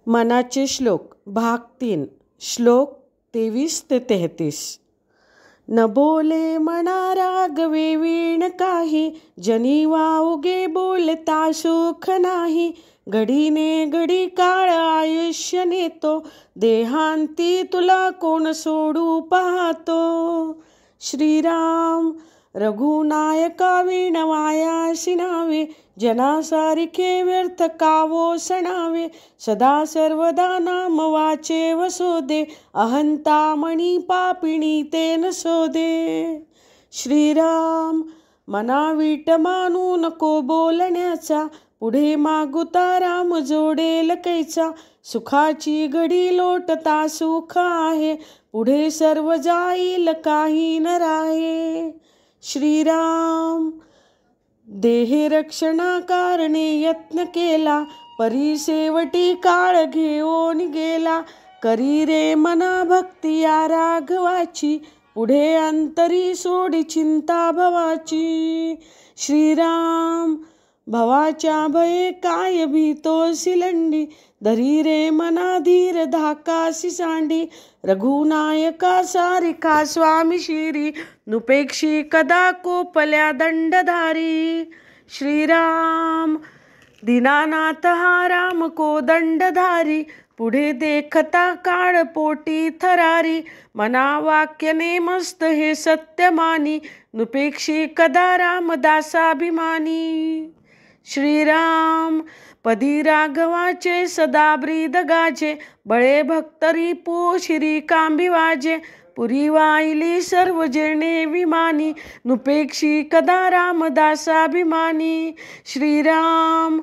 मनाचे श्लोक भाग 3 श्लोक 23 ते 33. न बोले मना रागवे वीण काही, जनी वाउगे बोलता सुख नाही. घडीने घडी काळ आयुष्य नेतो, देहांती तुला कोण सोडू पाहतो. श्रीराम रघुनायका वीण वायासी नावे, जनासारिखे व्यर्थ कावो सणावे. सदा सर्वदा नाम वाचे वसोदे, अहंता मणी पापिणी तेन शोधे. श्रीराम मना वीट मानू नको बोलण्याचा, पुढे मागुता राम जोडेल कैचा. सुखाची घडी लोटता सुख आहे, पुढे सर्व जाईल काही न राहे. श्रीराम देहे रक्षणा कारणे यत्न केला, परिसेवटी काळ घेऊन गेला. करी रे मना भक्ती या राघवाची, पुढे अंतरी सोडी चिंता भवाची. श्रीराम भवाच्या भये काय भीतोसी लंडी, धरी रे मना धीर धाकासी सांडी. रघुनायका सारिका स्वामी शिरी, नुपेक्षी कदा कोपल्या दंडधारी. श्रीराम दीनानाथ हा राम को दंडधारी, पुढे देखता काळ पोटी थरारी. मना वाक्यने मस्त हे सत्यमानी, नुपेक्षी कदा रामदासाभिमानी. श्रीराम पदी राघवाचे सदा ब्रीद गाजे, बळे भक्तरी पोशिरी कांबी वाजे. पुरी वाहिली सर्व जेणे विमानी, नुपेक्षी कदा रामदासाभिमानी. श्रीराम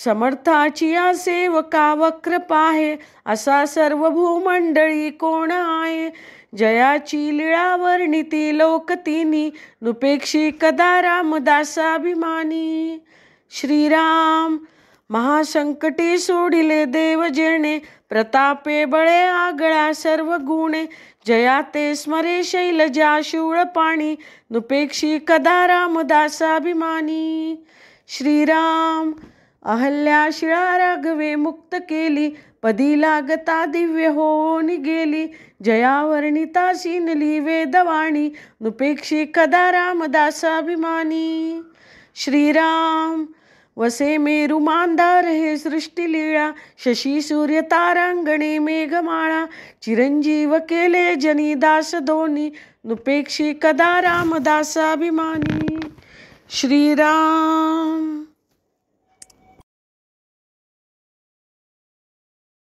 समर्थाची या सेवका वक्र पाहे, असा सर्व भूमंडळी कोण आहे. जयाची लीळा वर्णिती लोकतिनी, नुपेक्षी कदा रामदासाभिमानी. श्रीराम महासंकटी सोडिले देव जेणे, प्रतापे बळे आगळा सर्व गुणे. जया ते स्मरे शैलजा शूळ पाणी, नुपेक्षी कदा रामदासाभिमानी. श्रीराम अहल्या शिळा राघवे मुक्त केली, पदी लागता दिव्य होऊन गेली. जया वर्णिता सिनली वेदवाणी, नुपेक्षी कदा रामदासाभिमानी. श्रीराम वसे मेरु मांदार हे सृष्टी लीळा, शशी सूर्य तारांगणे मेघमाळा. चिरंजीव केले जनी दास दोनी, नुपेक्षी कदा रामदासाभिमानी. श्रीराम